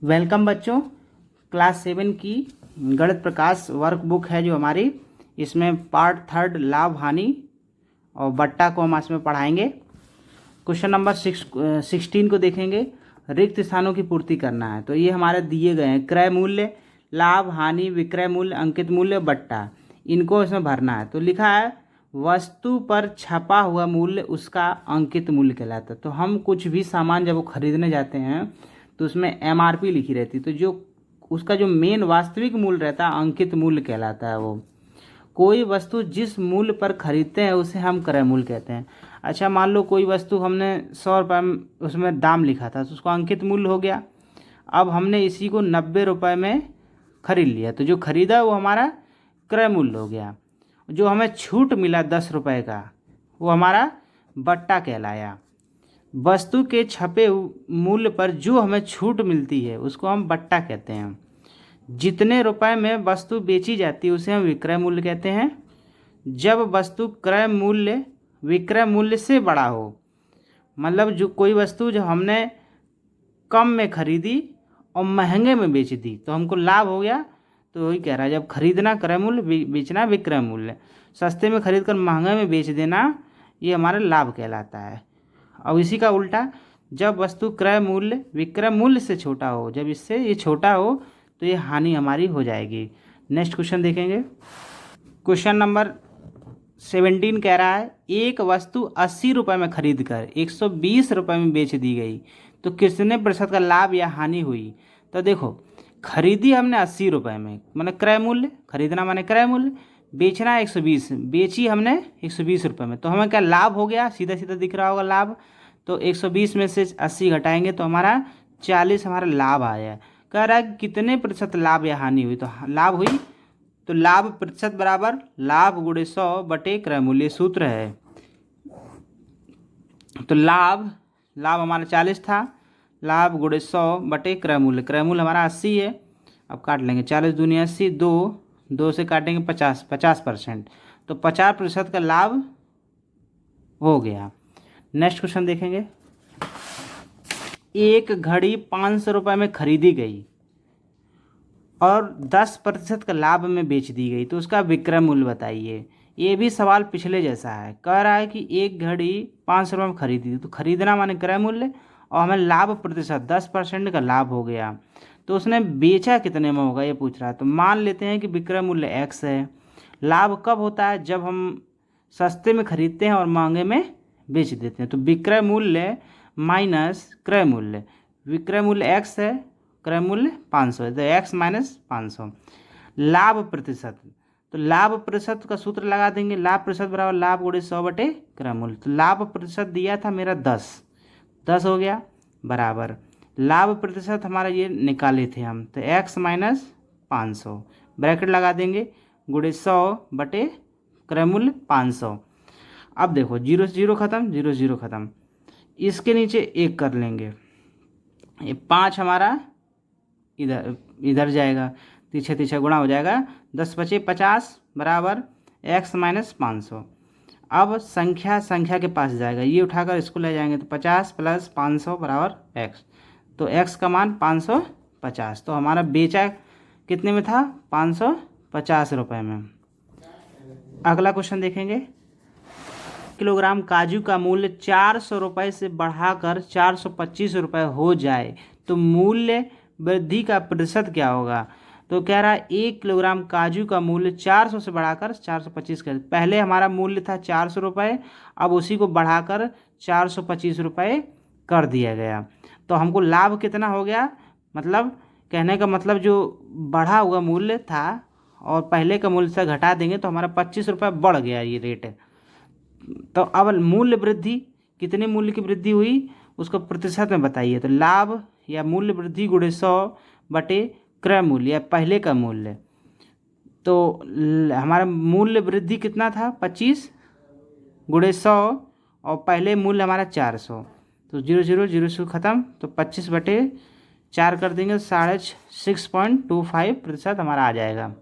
Welcome बच्चों। Class 7 की गणित प्रकाश वर्कबुक है जो हमारी, इसमें पार्ट 3 लाभ हानि और बट्टा को हम इसमें पढ़ाएंगे। क्वेश्चन नंबर 16 को देखेंगे। रिक्त स्थानों की पूर्ति करना है। तो ये हमारे दिए गए हैं क्रय मूल्य, लाभ हानि, विक्रय मूल्य, अंकित मूल्य, बट्टा, इनको इसमें भरना है। तो लिखा है वस्तु पर छपा हुआ मूल्य उसका अंकित मूल्य कहलाता है। तो हम कुछ भी सामान जब वो खरीदने जाते हैं तो उसमें एमआरपी लिखी रहती है, तो जो उसका जो मेन वास्तविक मूल्य रहता है अंकित मूल्य कहलाता है। वो कोई वस्तु जिस मूल्य पर खरीदते हैं उसे हम क्रय मूल्य कहते हैं। अच्छा, मान लो कोई वस्तु हमने 100 रुपये में उसमें दाम लिखा था तो उसको अंकित मूल्य हो गया। अब हमने इसी को 90 रुपये में खरीद लिया तो जो खरीदा वो हमारा क्रय मूल्य हो गया। जो हमें छूट मिला 10 रुपये का वो हमारा बट्टा कहलाया। वस्तु के छपे मूल्य पर जो हमें छूट मिलती है उसको हम बट्टा कहते हैं। जितने रुपए में वस्तु बेची जाती है उसे हम विक्रय मूल्य कहते हैं। जब वस्तु क्रय मूल्य विक्रय मूल्य से बड़ा हो, मतलब जो कोई वस्तु जो हमने कम में खरीदी और महंगे में बेच दी तो हमको लाभ हो गया। तो वही कह रहा है, जब खरीदना क्रय मूल्य, बेचना विक्रय मूल्य। सस्ते में खरीद कर महंगे में बेच देना ये हमारा लाभ कहलाता है। और इसी का उल्टा, जब वस्तु क्रय मूल्य विक्रय मूल्य से छोटा हो, जब इससे ये छोटा हो तो ये हानि हमारी हो जाएगी। नेक्स्ट क्वेश्चन देखेंगे। क्वेश्चन नंबर 17 कह रहा है एक वस्तु 80 रुपये में खरीद कर 120 रुपये में बेच दी गई तो कितने प्रतिशत का लाभ या हानि हुई। तो देखो, खरीदी हमने 80 रुपये में, माने क्रय मूल्य, खरीदना माने क्रय मूल्य, बेचना 120, बेची हमने 120 रुपये में, तो हमें क्या लाभ हो गया, सीधा सीधा दिख रहा होगा लाभ। तो 120 में से 80 घटाएंगे तो हमारा 40 हमारा लाभ आया। कह रहा है कितने प्रतिशत लाभ या हानि हुई, तो लाभ हुई। तो लाभ प्रतिशत बराबर लाभ गुणे 100 बटे क्रय मूल्य सूत्र है। तो लाभ हमारा 40 था, लाभ गुणे 100 बटे क्रय मूल्य, क्रय मूल्य हमारा 80 है। अब काट लेंगे, 40 दूनी 80, 2 से काटेंगे 50%। तो 50% का लाभ हो गया। नेक्स्ट क्वेश्चन देखेंगे। एक घड़ी 500 रुपये में खरीदी गई और 10% का लाभ में बेच दी गई तो उसका विक्रय मूल्य बताइए। ये भी सवाल पिछले जैसा है। कह रहा है कि एक घड़ी 500 रुपये में खरीदी थी तो खरीदना माने क्रय मूल्य और हमें लाभ प्रतिशत 10% का लाभ हो गया। तो उसने बेचा कितने में होगा ये पूछ रहा है। तो मान लेते हैं कि विक्रय मूल्य x है। लाभ कब होता है, जब हम सस्ते में खरीदते हैं और महंगे में बेच देते हैं। तो विक्रय मूल्य माइनस क्रय मूल्य, विक्रय मूल्य x है, क्रय मूल्य 500 है, तो x माइनस 500। लाभ प्रतिशत, तो लाभ प्रतिशत का सूत्र लगा देंगे, लाभ प्रतिशत बराबर लाभ गुणे 100 बटे क्रय मूल्य। तो लाभ प्रतिशत दिया था मेरा 10 हो गया, बराबर लाभ प्रतिशत हमारा ये निकाले थे हम, तो x माइनस 500 ब्रैकेट लगा देंगे, गुणे 100 बटे क्रय मूल्य 500। अब देखो 0 से 0 खत्म, 0 से 0 खत्म, इसके नीचे 1 कर लेंगे, ये 5 हमारा इधर जाएगा, तीछे गुणा हो जाएगा, 10 बचे 50 बराबर x माइनस 500। अब संख्या के पास जाएगा, ये उठाकर इसको ले जाएंगे तो 50 प्लस 500 बराबर x। तो x का मान 550। तो हमारा बेचा कितने में था, 550 रुपये में। अगला क्वेश्चन देखेंगे। किलोग्राम काजू का मूल्य 400 रुपये से बढ़ाकर 425 रुपये हो जाए तो मूल्य वृद्धि का प्रतिशत क्या होगा। तो कह रहा है 1 किलोग्राम काजू का मूल्य 400 से बढ़ाकर 425 कर, पहले हमारा मूल्य था 400 रुपये, अब उसी को बढ़ाकर 425 रुपये कर दिया गया। तो हमको लाभ कितना हो गया, मतलब कहने का मतलब जो बढ़ा हुआ मूल्य था और पहले का मूल्य से घटा देंगे तो हमारा 25 रुपये बढ़ गया ये रेट। तो अब मूल्य वृद्धि, कितने मूल्य की वृद्धि हुई उसको प्रतिशत में बताइए। तो लाभ या मूल्य वृद्धि गुणे 100 बटे क्रय मूल्य या पहले का मूल्य। तो हमारा मूल्य वृद्धि कितना था, 25 गुणे 100 और पहले मूल्य हमारा 400। तो 0 0 0 से खत्म, तो 25 बटे 4 कर देंगे, 6.25% हमारा आ जाएगा।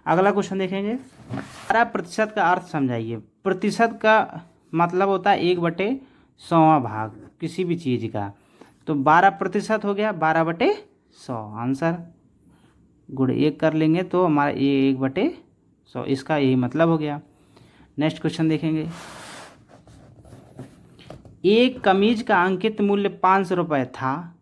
अगला क्वेश्चन देखेंगे। 12% का अर्थ समझाइए। प्रतिशत का मतलब होता है 1/100वां भाग किसी भी चीज़ का। तो 12% हो गया 12/100। 100 आंसर। गुणे 1 कर लेंगे तो हमारा ये 1/100, इसका यही मतलब हो गया। नेक्स्ट क्वेश्चन देखेंगे। एक कमीज का अंकित मूल्य 500 रुपये था,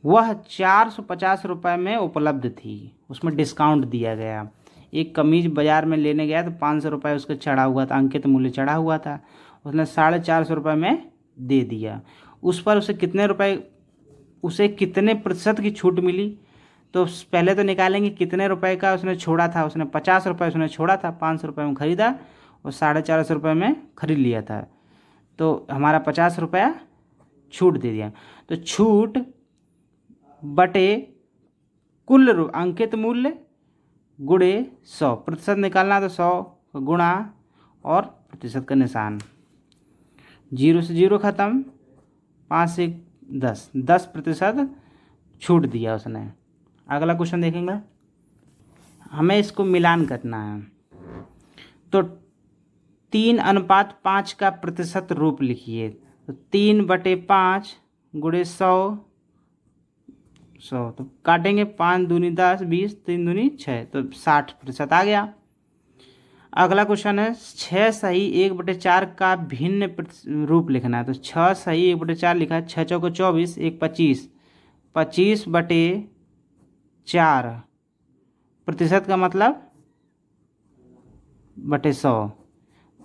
वह 450 रुपये में उपलब्ध थी, उसमें डिस्काउंट दिया गया। एक कमीज बाजार में लेने गया तो 500 रुपये उसका चढ़ा हुआ था, अंकित मूल्य चढ़ा हुआ था, उसने 450 रुपये में दे दिया। उस पर उसे कितने प्रतिशत की छूट मिली? तो पहले तो निकालेंगे कितने रुपए का उसने छोड़ा था। उसने 50 रुपये उसने छोड़ा था, 500 रुपये में ख़रीदा और 450 रुपये में ख़रीद लिया था, तो हमारा 50 रुपया छूट दे दिया। तो छूट बटे कुल अंकित मूल्य गुणे 100, प्रतिशत निकालना तो 100 गुणा और प्रतिशत का निशान, 0 से 0 ख़त्म, 5 से 10, 10% छूट दिया उसने। अगला क्वेश्चन देखेंगे। हमें इसको मिलान करना है, तो 3:5 का प्रतिशत रूप लिखिए। तो 3/5 गुणे 100, तो काटेंगे, 5 दूनी 10, 20, 3 दूनी 6, तो 60% आ गया। अगला क्वेश्चन है 6 सही 1/4 का भिन्न रूप लिखना है। तो 6 सही 1/4 लिखा है, 6 चौको 24, 1 25, 25/4, प्रतिशत का मतलब बटे 100,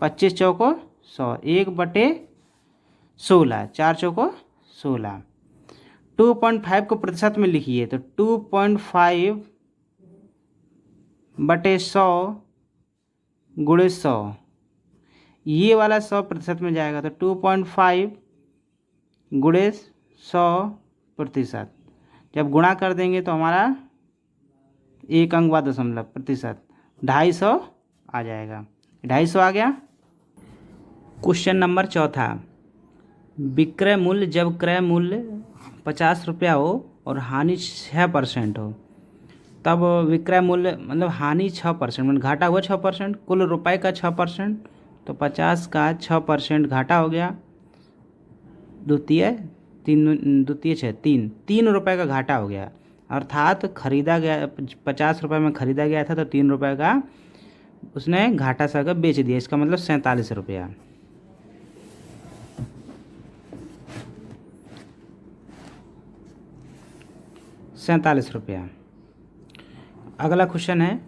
25 चौको 100, 1/16, 4 चौको 16। 2.5 को प्रतिशत में लिखिए। तो 2.5/100 गुणे 100, ये वाला 100% में जाएगा, तो 2.5 गुणे 100%। जब गुणा कर देंगे तो हमारा 1 अंक बाद दशमलव प्रतिशत 250 आ जाएगा। 250 आ गया। क्वेश्चन नंबर 4, विक्रय मूल्य जब क्रय मूल्य 50 रुपया हो और हानि 6% हो, तब विक्रय मूल्य मतलब हानि 6%, मतलब घाटा हुआ 6%, कुल रुपए का 6%, तो 50 का 6% घाटा हो गया, द्वितीय 3 रुपये का घाटा हो गया। अर्थात खरीदा गया 50 रुपये में खरीदा गया था, तो 3 रुपये का उसने घाटा सा बेच दिया, इसका मतलब 47 रुपया। अगला क्वेश्चन है,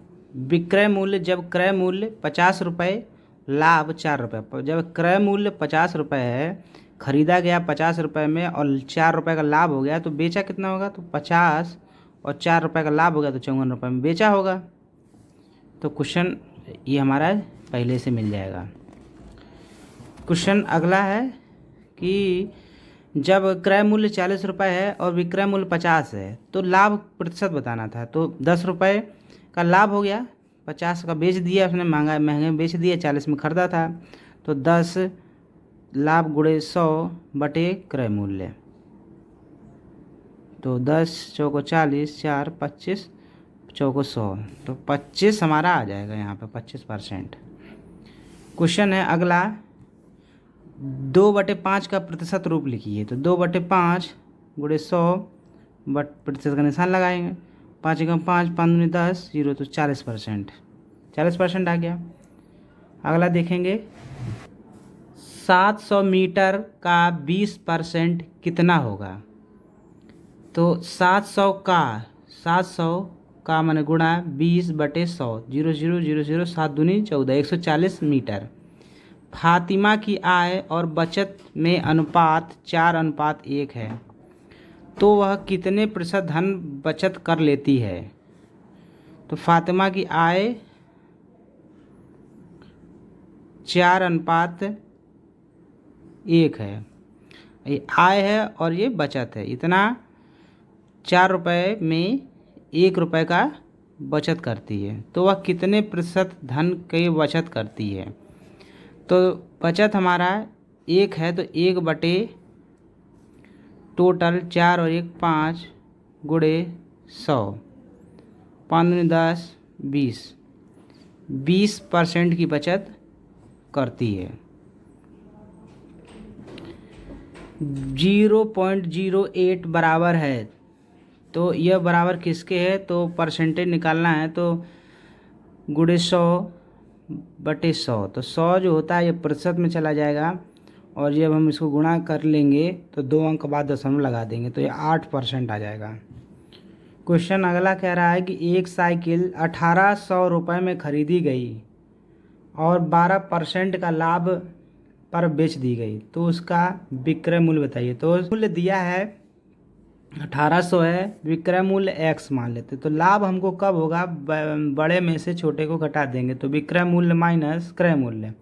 विक्रय मूल्य जब क्रय मूल्य 50 रुपये, लाभ 4 रुपये। जब क्रय मूल्य 50 रुपये है, खरीदा गया 50 रुपये में और 4 रुपये का लाभ हो गया, तो बेचा कितना होगा? तो 50 और 4 रुपये का लाभ हो गया, तो 54 रुपये में बेचा होगा। तो क्वेश्चन ये हमारा पहले से मिल जाएगा। क्वेश्चन अगला है कि जब क्रय मूल्य 40 रुपये है और विक्रय मूल्य 50 है, तो लाभ प्रतिशत बताना था। तो 10 रुपये का लाभ हो गया, 50 का बेच दिया उसने, महंगे बेच दिया, 40 में ख़रीदा था, तो 10 लाभ गुणे 100 बटे क्रय मूल्य, तो 10 चौको 40, 4 25 चौको 100, तो 25 हमारा आ जाएगा यहाँ पे, 25%। क्वेश्चन है अगला, 2/5 का प्रतिशत रूप लिखिए। तो 2/5 गुणे 100 प्रतिशत का निशान लगाएंगे, 5 एकम 5, 5 दूनी 10, 0, तो 40%, 40% आ गया। अगला देखेंगे, 700 मीटर का 20% कितना होगा? तो 700 का माने गुणा 20/100, 0 0 0 0, 7 दूनी 14, 140 मीटर। फातिमा की आय और बचत में अनुपात 4:1 है, तो वह कितने प्रतिशत धन बचत कर लेती है? तो फातिमा की आय 4:1 है, ये आय है और ये बचत है, इतना 4 रुपये में 1 रुपये का बचत करती है, तो वह कितने प्रतिशत धन की बचत करती है? तो बचत हमारा 1 है, तो 1 बटे टोटल 4 और 1 5 गुणे 100, 5 दूनी 10, 20% की बचत करती है। 0.08 बराबर है तो यह बराबर किसके है, तो परसेंटेज निकालना है तो गुणे 100/100। तो 100 जो होता है ये प्रतिशत में चला जाएगा और जब हम इसको गुणा कर लेंगे तो 2 अंक बाद दशमलव लगा देंगे तो ये 8% आ जाएगा। क्वेश्चन अगला कह रहा है कि एक साइकिल 1800 रुपये में खरीदी गई और 12% का लाभ पर बेच दी गई, तो उसका विक्रय मूल्य बताइए। तो मूल्य दिया है 1800 है, विक्रय मूल्य x मान लेते, तो लाभ हमको कब होगा, बड़े में से छोटे को घटा देंगे, तो विक्रय मूल्य माइनस क्रय मूल्य,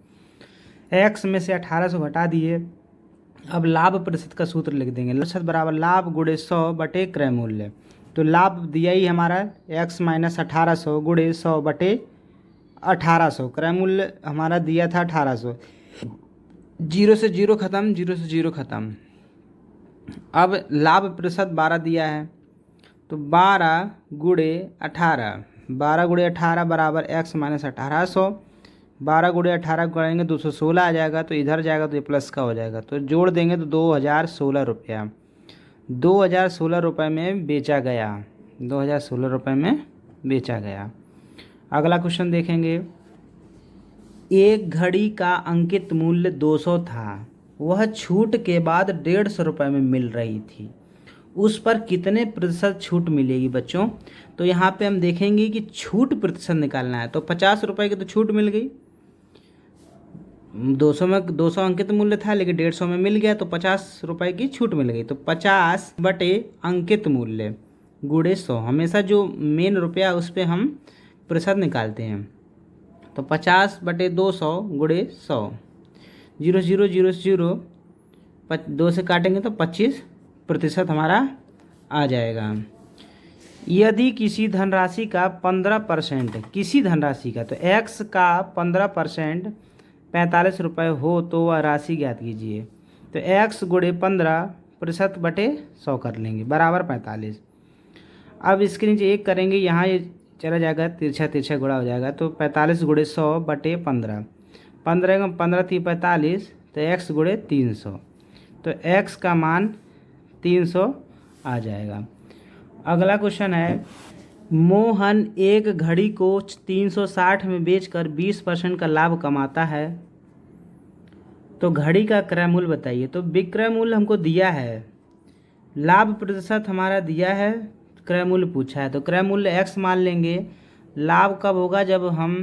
x में से 1800 घटा दिए। अब लाभ प्रतिशत का सूत्र लिख देंगे, प्रतिशत बराबर लाभ गुणे 100/क्रय मूल्य। तो लाभ दिया ही हमारा x माइनस 1800 गुणे 100/1800, क्रय मूल्य हमारा दिया था 1800, 0 से 0 खत्म, 0 से 0 खत्म। अब लाभ प्रतिशत 12 दिया है तो 12 गुणे 18, 12 गुणे 18 बराबर x माइनस 1800, 12 गुणे 18 करेंगे 216 आ जाएगा, तो इधर जाएगा तो ये प्लस का हो जाएगा, तो जोड़ देंगे तो 2016 रुपया, 2016 रुपये में बेचा गया, 2016 रुपये में बेचा गया। अगला क्वेश्चन देखेंगे, एक घड़ी का अंकित मूल्य 200 था, वह छूट के बाद 150 रुपये में मिल रही थी, उस पर कितने प्रतिशत छूट मिलेगी बच्चों। तो यहाँ पे हम देखेंगे कि छूट प्रतिशत निकालना है, तो 50 रुपये की तो छूट मिल गई, 200 में 200 अंकित मूल्य था लेकिन 150 में मिल गया, तो 50 रुपये की छूट मिल गई। तो 50/अंकित मूल्य गुणे 100, हमेशा जो मेन रुपया उस पर हम प्रतिशत निकालते हैं, तो 50/200 गुणे 100, 0 0 0 0, 2 से काटेंगे तो 25% हमारा आ जाएगा। यदि किसी धनराशि का 15%, किसी धनराशि का, तो x का 15% 45 रुपये हो तो वह राशि ज्ञात कीजिए। तो x गुणे 15%/100 कर लेंगे बराबर 45। अब इसके नीचे एक करेंगे, यहाँ ये चला जाएगा, तिरछा तिरछा गुणा हो जाएगा, तो 45 गुणे 100/15, 15 थी 45, तो x गुणे 300, तो x का मान 300 आ जाएगा। अगला क्वेश्चन है, मोहन एक घड़ी को 360 में बेचकर 20% का लाभ कमाता है, तो घड़ी का क्रय मूल्य बताइए। तो विक्रय मूल्य हमको दिया है, लाभ प्रतिशत हमारा दिया है, क्रय मूल्य पूछा है, तो क्रय मूल्य x मान लेंगे। लाभ कब होगा, जब हम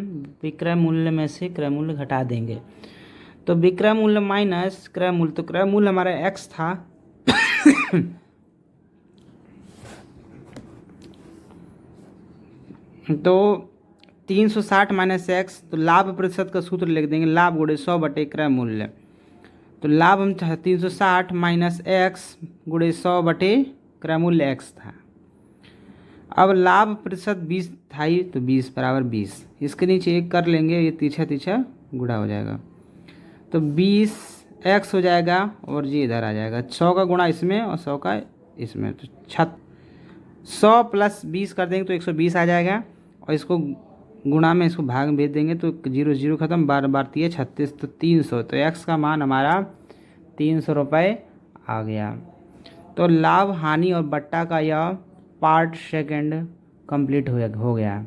विक्रय मूल्य में से क्रय मूल्य घटा देंगे, तो विक्रय मूल्य माइनस क्रय मूल्य, तो क्रय मूल्य हमारा x था तो 360 माइनस x, तो लाभ प्रतिशत का सूत्र लिख देंगे, लाभ गुणे 100/क्रय मूल्य। तो लाभ हम 360 माइनस x गुणे 100/क्रय मूल्य x था। अब लाभ प्रतिशत 20 था ही, तो 20 बराबर 20, इसके नीचे एक कर लेंगे, ये तिरछा तिरछा गुणा हो जाएगा, तो 20x हो जाएगा और ये इधर आ जाएगा, 100 का गुणा इसमें और 100 का इसमें, तो 100 प्लस 20 कर देंगे तो 120 आ जाएगा, और इसको गुणा में इसको भाग में भेज देंगे तो 0 0 खत्म, 12 12 3 36, तो 300, तो x का मान हमारा 300 रुपये आ गया। तो लाभ हानि और बट्टा का यह पार्ट सेकंड कंप्लीट हो गया।